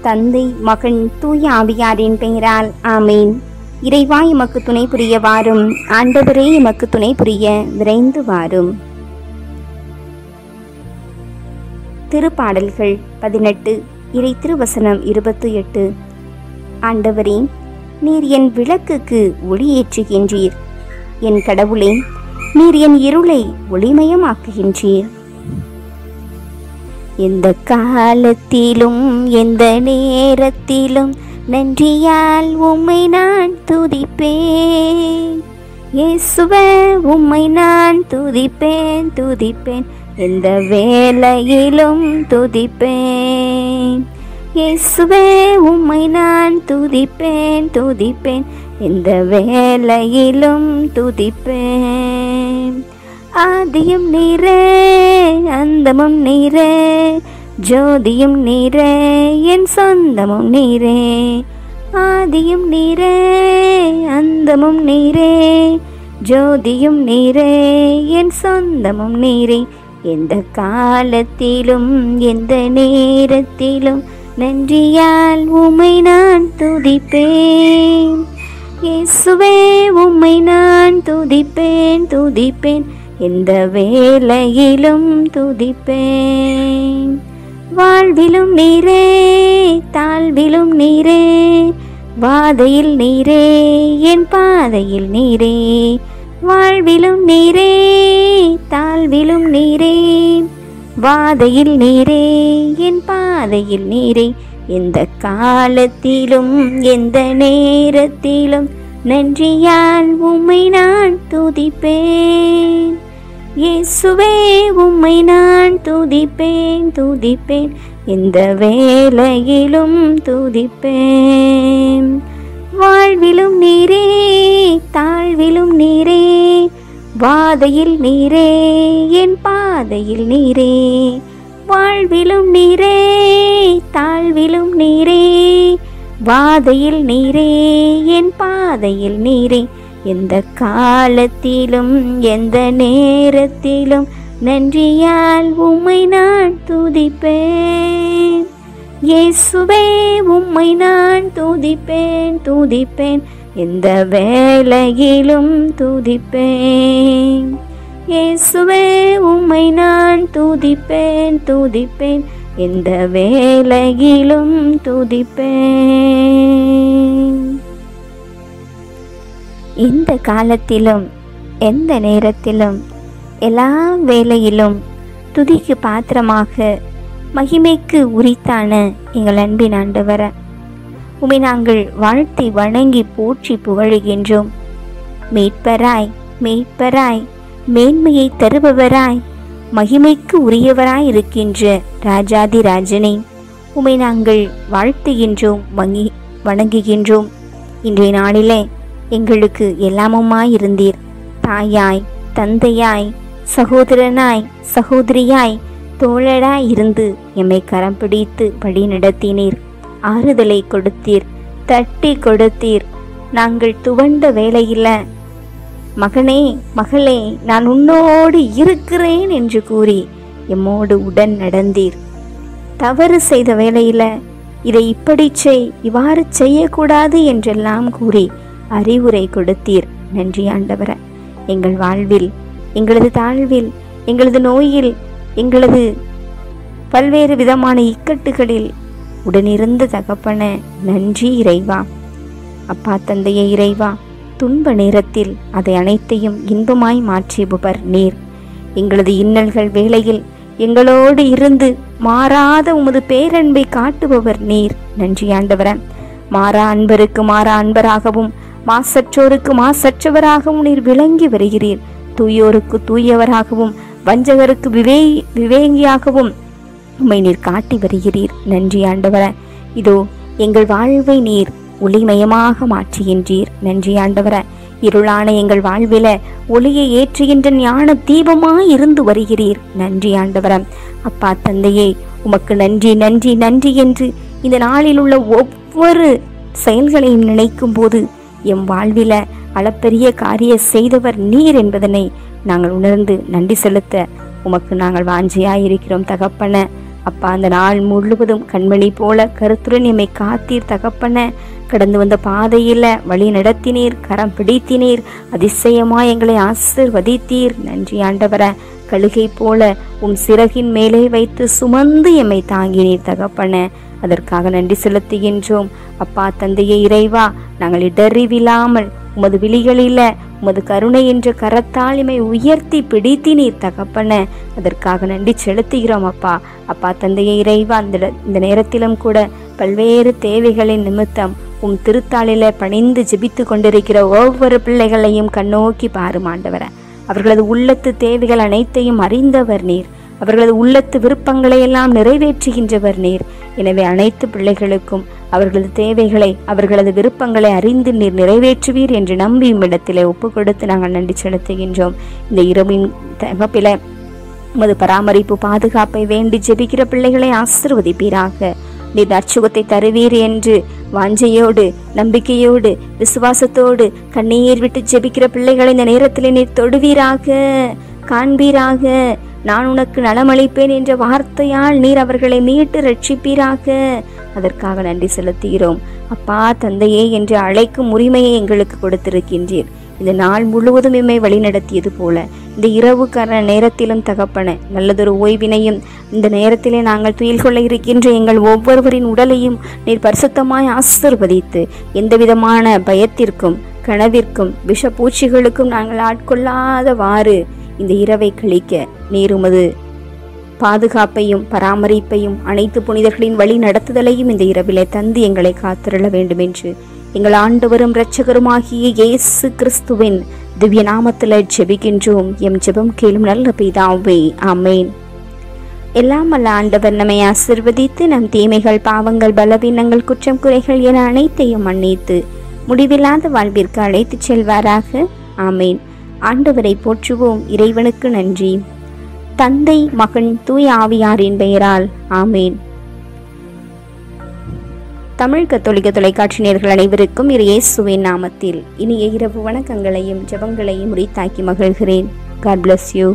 தந்தை, மகன், தூய ஆவியாரின் பெயரால் ஆமீன். இறைவா எமக்கு துணை புரிய வாரும். ஆண்டவரே எமக்கு துணை புரிய விரைந்து வாரும். திருப்பாடல்கள் 18. இறை திருவசனம் 28. ஆண்டவரே, நீர் என் விளக்குக்கு ஒளியேற்றுகின்றீர். என் கடவுளே, நீர் என் இருளை ஒளிமயமாக்குகின்றீர். எந்த காலத்திலும் எந்த நேரத்திலும் நன்றியால் உம்மை நான் துதிப்பேன். இயேசுவே, உம்மை நான் துதிப்பேன் துதிப்பேன், எந்த வேளையிலும் துதிப்பேன். இயேசுவே, உம்மை நான் துதிப்பேன் துதிப்பேன், எந்த வேளையிலும் துதிப்பேன். ஆதியும் நீரே, அந்தமும் நீரே, ஜோதியும் நீரே, என் சொந்தமும் நீரே. ஆதியும் நீரே, அந்தமும் நீரே, ஜோதியும் நீரே, என் சொந்தமும் நீரே. எந்த காலத்திலும் எந்த நேரத்திலும் நன்றியால் உம்மை நான் துதிப்பேன். இயேசுவே, உம்மை நான் துதிப்பேன் துதிப்பேன், எந்த வேளையிலும் துதிப்பேன். வாழ்விலும் நீரே, தாழ்விலும் நீரே, வாதையில் நீரே, என் பாதையில் நீரே. வாழ்விலும் நீரே, தாழ்விலும் நீரே, வாதையில் நீரே, என் பாதையில் நீரே. எந்த காலத்திலும் எந்த நேரத்திலும் நன்றியால் உம்மை நான் துதிப்பேன். இயேசுவே, உம்மை நான் துதிப்பேன் துதிப்பேன், எந்த வேளையிலும் துதிப்பேன். வாழ்விலும் நீரே, தாழ்விலும் நீரே, வாதையில் நீரே, என் பாதையில் நீரே. வாழ்விலும் நீரே, தாழ்விலும் நீரே, வாதையில் நீரே, என் பாதையில் நீரே. எந்த காலத்திலும் எந்த நேரத்திலும் நன்றியால் உம்மை நான் துதிப்பேன். இயேசுவே, உம்மை நான் துதிப்பேன் துதிப்பேன், எந்த வேளையிலும் துதிப்பேன். இயேசுவே, உம்மை நான் துதிப்பேன் துதிப்பேன், எந்த வேளையிலும் துதிப்பேன். எந்த காலத்திலும் எந்த நேரத்திலும் எல்லா வேளையிலும் துதிக்கு பாத்திரமாக மகிமைக்கு உரித்தான எங்கள் அன்பின் ஆண்டவரே, உம்மை நாங்கள் வாழ்த்தி வணங்கி போற்றி புகழுகின்றோம். மீட்பராய் மெய்ப்பராய் மேன்மையை தருபவராய் மகிமைக்கு உரியவராய் இருக்கின்ற ராஜாதி ராஜனே, உம்மை நாங்கள் வாழ்த்துகின்றோம், வணங்குகின்றோம். இன்றைய நாளிலே எங்களுக்கு எல்லாமுமாய் இருந்தீர். தாயாய், தந்தையாய், சகோதரனாய், சகோதரியாய், தோழராய் இருந்து எம்மை கரம் பிடித்து வழி நடத்தினீர். ஆறுதலை கொடுத்தீர், தட்டி கொடுத்தீர். நாங்கள் துவண்ட வேளையில, மகனே மகளே, நான் உன்னோடு இருக்கிறேன் என்று கூறி எம்மோடு உடன் நடந்தீர். தவறு செய்த வேளையில இதை இப்படி செய், இவ்வாறு செய்யக்கூடாது என்றெல்லாம் கூறி அறிவுரை கொடுத்தீர். நன்றி ஆண்டவரே. எங்கள் வாழ்வில், எங்களது தாழ்வில், எங்களது நோயில், எங்களது பல்வேறு விதமான இக்கட்டுகளில் உடனிருந்த தகப்பன நன்றி இறைவா. அப்பா தந்தையே இறைவா, துன்ப நேரத்தில் அதை அனைத்தையும் இன்பமாய் மாற்றிபவர் நீர். எங்களது இன்னல்கள் வேளையில் எங்களோடு இருந்து மாறாத உமது பேரன்பை காட்டுபவர் நீர். நன்றி ஆண்டவரே. மாறா அன்பருக்கு மாறா அன்பராகவும் மாசற்றோருக்கு மாசற்றவராகவும் நீர் விளங்கி வருகிறீர். தூயோருக்கு தூயவராகவும் வஞ்சகருக்கு விவேகியாகவும் உம்மை நீர் காட்டி வருகிறீர். நன்றி ஆண்டவரே. இதோ எங்கள் வாழ்வை நீர் ஒளிமயமாக மாற்றுகின்றீர். நன்றி ஆண்டவரே. இருளான எங்கள் வாழ்வில ஒளியை ஏற்றுகின்ற ஞான தீபமாய் இருந்து வருகிறீர். நன்றி ஆண்டவரே. அப்பா தந்தையே, உமக்கு நன்றி நன்றி நன்றி என்று இந்த நாளில் உள்ள ஒவ்வொரு செயல்களையும் நினைக்கும் போது எம் வாழ்வில அளப்பெரிய காரிய செய்தவர் நீர் என்பதனை நாங்கள் உணர்ந்து நன்றி செலுத்த உமக்கு நாங்கள் வாஞ்சியாயிருக்கிறோம் தகப்பன. அப்பா அந்த நாள் முழுவதும் கண்மணி போல கருத்துடன் எம்மை காத்தீர் தகப்பன. கடந்து வந்த பாதையில வழி நடத்தினீர், கரம் பிடித்தினீர், அதிசயமாய் எங்களை ஆசீர்வதித்தீர். நன்றி ஆண்டவர. கழுகை போல உம் சிறகின் மேலே வைத்து சுமந்து எம்மை தாங்கினீர் தகப்பன. அதற்காக நன்றி செலுத்துகின்றோம். அப்பா தந்தையே இறைவா, நாங்கள் இடறிவில்லாமல் உமது விழிகளில உமது கருணை என்ற கரத்தால் இமை உயர்த்தி பிடித்தினீர் தகப்பன. அதற்காக நன்றி செலுத்துகிறோம் அப்பா. அப்பா தந்தையே இறைவா, இந்த நேரத்திலும் கூட பல்வேறு தேவைகளின் நிமித்தம் உம் திருத்தாளில பணிந்து ஜெபித்து கொண்டிருக்கிற ஒவ்வொரு பிள்ளைகளையும் கண்ணோக்கி பாரும் ஆண்டவர. அவர்களது உள்ளத்து தேவைகள் அனைத்தையும் அறிந்தவர் நீர். அவர்களது உள்ளத்து விருப்பங்களை எல்லாம் நிறைவேற்றுகின்றவர் நீர். எனவே அனைத்து பிள்ளைகளுக்கும் அவர்களது தேவைகளை, அவர்களது விருப்பங்களை அறிந்து நீர் நிறைவேற்றுவீர் என்று நம்பி இடத்திலே ஒப்பு கொடுத்து நாங்கள் நன்றி செலுத்துகின்றோம். இந்த இரவின் தகப்பில உமது பராமரிப்பு பாதுகாப்பை வேண்டி ஜெபிக்கிற பிள்ளைகளை ஆசீர்வதிப்பீராக. நீர் நற்சுகத்தை தருவீர் என்று வாஞ்சையோடு, நம்பிக்கையோடு, விசுவாசத்தோடு கண்ணீர் விட்டு ஜெபிக்கிற பிள்ளைகளை இந்த நேரத்திலே நீர் தொடுவீராக, காண்பீராக. நான் உனக்கு நலமளிப்பேன் என்ற வார்த்தையால் நீர் அவர்களை மீட்டு ரட்சிப்பீராக. அதற்காக நன்றி செலுத்துகிறோம். அப்பா தந்தையே என்று அழைக்கும் உரிமையை எங்களுக்கு கொடுத்திருக்கின்றீர். இந்த நாள் முழுவதும் எம்மை வழிநடத்தியது போல இந்த இரவுக்கான நேரத்திலும் தகப்பன நல்லதொரு ஓய்வினையும் இந்த நேரத்திலே நாங்கள் துயில் கொள்ள இருக்கின்ற எங்கள் ஒவ்வொருவரின் உடலையும் நீர் பரிசுத்தமாய் ஆசீர்வதித்து எந்தவிதமான பயத்திற்கும் கனவிற்கும் விஷப்பூச்சிகளுக்கும் நாங்கள் ஆட்கொள்ளாதவாறு இந்த இரவை கழிக்க நீர் உமது பாதுகாப்பையும் பராமரிப்பையும் அனைத்து புனிதர்களின் வழி நடத்துதலையும் இந்த இரவிலே தந்து எங்களை காத்திருள வேண்டும் என்று எங்கள் ஆண்டவரும் இரட்சகருமாகிய இயேசு கிறிஸ்துவின் திவ்ய நாமத்தில் ஜெபிக்கின்றோம். எம் ஜெபம் கேளும் நல்ல பிதாவே, ஆமேன். எல்லாம் அல்ல ஆண்டவர் நம்மை ஆசீர்வதித்து நம் தீமைகள், பாவங்கள், பலவீனங்கள், குற்றம் குறைகள் என அனைத்தையும் மன்னித்து முடிவில்லாத வாழ்விற்கு அழைத்து செல்வாராக. ஆமேன். ஆண்டவரை போற்றுவோம். இறைவனுக்கு நன்றி. தந்தை, மகன், தூய ஆவியாரின் பெயரால் ஆமேன். தமிழ் கத்தோலிக்க தொலைக்காட்சி நேயர்கள் அனைவருக்கும் இயேசுவின் நாமத்தில் இனிய இரவு வணக்கங்களையும் ஜெபங்களையும் உரித்தாக்கி மகிழ்கிறேன். God bless you.